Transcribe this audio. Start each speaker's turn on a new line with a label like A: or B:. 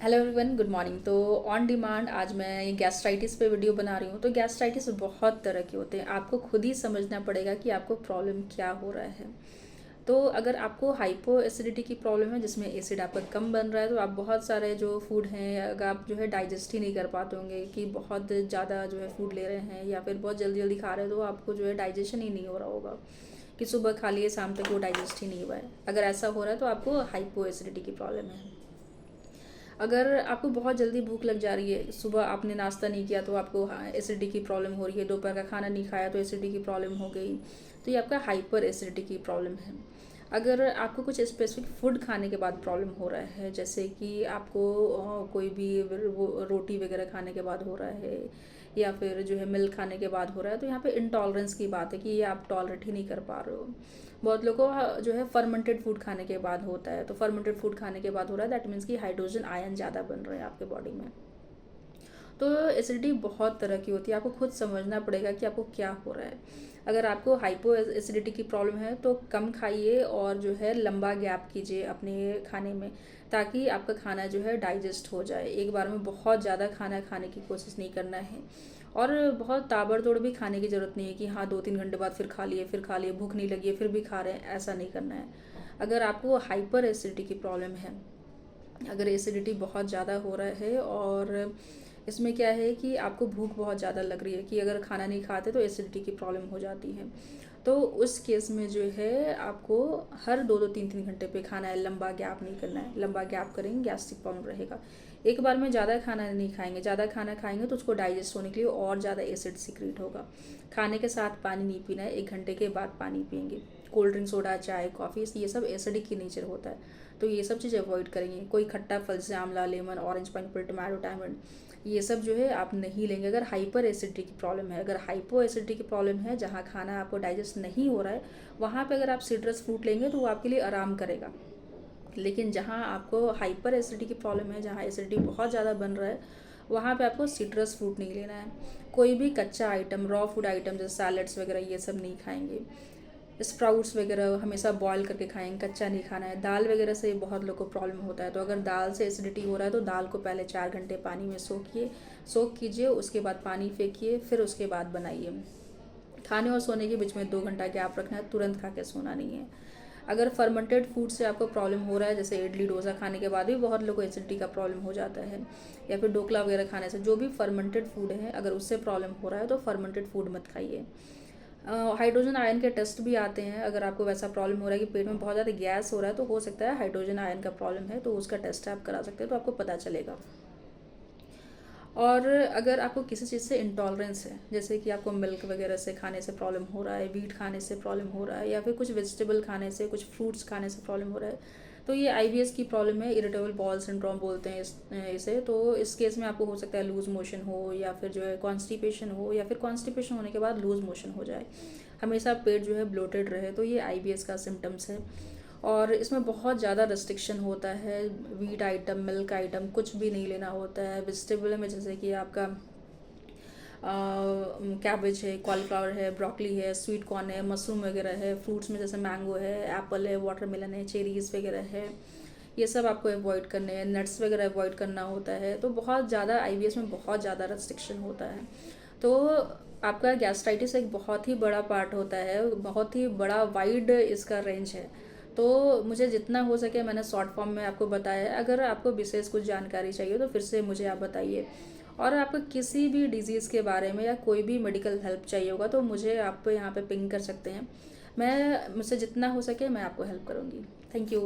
A: Hello everyone, good morning. तो on demand आज मैं गैस्ट्राइटिस पे वीडियो बना रही हूँ। तो गैस्ट्राइटिस बहुत तरह के होते हैं, आपको खुद ही समझना पड़ेगा कि आपको प्रॉब्लम क्या हो रहा है। तो अगर आपको हाइपो एसिडिटी की प्रॉब्लम है जिसमें एसिड आपका कम बन रहा है, तो आप बहुत सारे जो फूड हैं अगर आप जो है डाइजेस्ट ही नहीं कर पाते होंगे कि बहुत ज़्यादा जो है फूड ले रहे हैं या फिर बहुत जल्दी जल्दी खा रहे हैं, तो आपको जो है डाइजेशन ही नहीं हो रहा होगा कि सुबह खा लिए शाम तक वो डाइजेस्ट ही नहीं हुआ है। अगर ऐसा हो रहा है तो आपको हाइपो एसिडिटी की प्रॉब्लम है। अगर आपको बहुत जल्दी भूख लग जा रही है, सुबह आपने नाश्ता नहीं किया तो आपको एसिडिटी की प्रॉब्लम हो रही है, दोपहर का खाना नहीं खाया तो एसिडिटी की प्रॉब्लम हो गई, तो ये आपका हाइपर एसिडिटी की प्रॉब्लम है। अगर आपको कुछ स्पेसिफिक फूड खाने के बाद प्रॉब्लम हो रहा है, जैसे कि आपको कोई भी रोटी वगैरह खाने के बाद हो रहा है या फिर जो है मिल्क खाने के बाद हो रहा है, तो यहाँ पे इंटॉलरेंस की बात है कि ये आप टॉलरेट ही नहीं कर पा रहे हो। बहुत लोगों को जो है फर्मेंटेड फूड खाने के बाद होता है, तो फर्मेंटेड फूड खाने के बाद हो रहा है, दैट मीन्स कि हाइड्रोजन आयन ज़्यादा बन रहे हैं आपके बॉडी में। तो एसिडिटी बहुत तरह की होती है, आपको खुद समझना पड़ेगा कि आपको क्या हो रहा है। अगर आपको हाइपो एसिडिटी की प्रॉब्लम है तो कम खाइए और जो है लंबा गैप कीजिए अपने खाने में, ताकि आपका खाना जो है डाइजेस्ट हो जाए। एक बार में बहुत ज़्यादा खाना खाने की कोशिश नहीं करना है और बहुत ताबड़तोड़ भी खाने की ज़रूरत नहीं है कि हाँ 2-3 घंटे बाद फिर खा लिए, भूख नहीं लगी है फिर भी खा रहे हैं, ऐसा नहीं करना है। अगर आपको हाइपर एसिडिटी की प्रॉब्लम है, अगर एसिडिटी बहुत ज़्यादा हो रहा है और इसमें क्या है कि आपको भूख बहुत ज़्यादा लग रही है कि अगर खाना नहीं खाते तो एसिडिटी की प्रॉब्लम हो जाती है, तो उस केस में जो है आपको हर 2-2 3-3 घंटे पे खाना है, लंबा गैप नहीं करना है। लंबा गैप करेंगे गैस्ट्रिक प्रॉब्लम रहेगा। एक बार में ज़्यादा खाना नहीं खाएंगे, ज़्यादा खाना खाएंगे तो उसको डाइजेस्ट होने के लिए और ज़्यादा एसिड सीक्रेट होगा। खाने के साथ पानी नहीं पीना है, 1 घंटे के बाद पानी पियेंगे। कोल्ड ड्रिंक, सोडा, चाय, कॉफ़ी, ये सब एसिडिक की नेचर होता है, तो ये सब चीज़ अवॉइड करेंगे। कोई खट्टा फल जैसे आंवला, लेमन, ऑरेंज, पाइनएप्पल, टमाटो, टाइमंड, ये सब जो है आप नहीं लेंगे अगर हाइपर एसिडिटी की प्रॉब्लम है। अगर हाइपो एसिडिटी की प्रॉब्लम है जहाँ खाना आपको डाइजेस्ट नहीं हो रहा है, वहाँ पे अगर आप सिट्रस फ्रूट लेंगे तो वो आपके लिए आराम करेगा। लेकिन जहाँ आपको हाइपर एसिडिटी की प्रॉब्लम है, जहाँ एसिडिटी बहुत ज़्यादा बन रहा है, वहाँ पे आपको सिट्रस फ्रूट नहीं लेना है। कोई भी कच्चा आइटम, रॉ फूड आइटम जैसे सैलड्स वगैरह, ये सब नहीं खाएंगे। स्प्राउट्स वगैरह हमेशा बॉईल करके खाएंगे, कच्चा नहीं खाना है। दाल वगैरह से बहुत लोग को प्रॉब्लम होता है, तो अगर दाल से एसिडिटी हो रहा है तो दाल को पहले 4 घंटे पानी में सोख कीजिए, उसके बाद पानी फेंकिए, फिर उसके बाद बनाइए। खाने और सोने के बीच में 2 घंटा गैप रखना है, तुरंत खा के सोना नहीं है। अगर फर्मेंटेड फूड से आपको प्रॉब्लम हो रहा है, जैसे इडली डोसा खाने के बाद भी बहुत लोगों को एसिडिटी का प्रॉब्लम हो जाता है, या फिर ढोकला वगैरह खाने से, जो भी फर्मेंटेड फूड है अगर उससे प्रॉब्लम हो रहा है तो फर्मेंटेड फूड मत खाइए। हाइड्रोजन आयन के टेस्ट भी आते हैं, अगर आपको वैसा प्रॉब्लम हो रहा है कि पेट में बहुत ज़्यादा गैस हो रहा है, तो हो सकता है हाइड्रोजन आयन का प्रॉब्लम है, तो उसका टेस्ट आप करा सकते हैं तो आपको पता चलेगा। और अगर आपको किसी चीज़ से इंटॉलरेंस है, जैसे कि आपको मिल्क वगैरह से खाने से प्रॉब्लम हो रहा है, वीट खाने से प्रॉब्लम हो रहा है, या फिर कुछ वेजिटेबल खाने से, कुछ फ्रूट्स खाने से प्रॉब्लम हो रहा है, तो ये आईबीएस की प्रॉब्लम है, इरिटेबल बाउल सिंड्रोम बोलते हैं इसे। तो इस केस में आपको हो सकता है लूज मोशन हो, या फिर जो है कॉन्स्टिपेशन हो, या फिर कॉन्स्टिपेशन होने के बाद लूज मोशन हो जाए, हमेशा पेट जो है ब्लोटेड रहे, तो ये आईबीएस का सिम्टम्स है। और इसमें बहुत ज़्यादा रिस्ट्रिक्शन होता है, वीट आइटम, मिल्क आइटम कुछ भी नहीं लेना होता है। वेजिटेबल में जैसे कि आपका कैबेज है, कॉलीफ्लावर है, ब्रोकली है, स्वीट कॉर्न है, मशरूम वगैरह है। फ्रूट्स में जैसे मैंगो है, एप्पल है, वाटरमेलन है, चेरीज़ वगैरह है, ये सब आपको अवॉइड करने हैं। नट्स वगैरह अवॉइड करना होता है। तो बहुत ज़्यादा आईबीएस में बहुत ज़्यादा रेस्ट्रिक्शन होता है। तो आपका गैस्ट्राइटिस एक बहुत ही बड़ा पार्ट होता है, बहुत ही बड़ा वाइड इसका रेंज है। तो मुझे जितना हो सके मैंने शॉर्ट फॉर्म में आपको बताया है। अगर आपको विशेष कुछ जानकारी चाहिए तो फिर से मुझे आप बताइए। और आपको किसी भी डिजीज़ के बारे में या कोई भी मेडिकल हेल्प चाहिए होगा तो मुझे आप यहाँ पे पिंग कर सकते हैं। मैं मुझसे जितना हो सके मैं आपको हेल्प करूँगी। Thank you.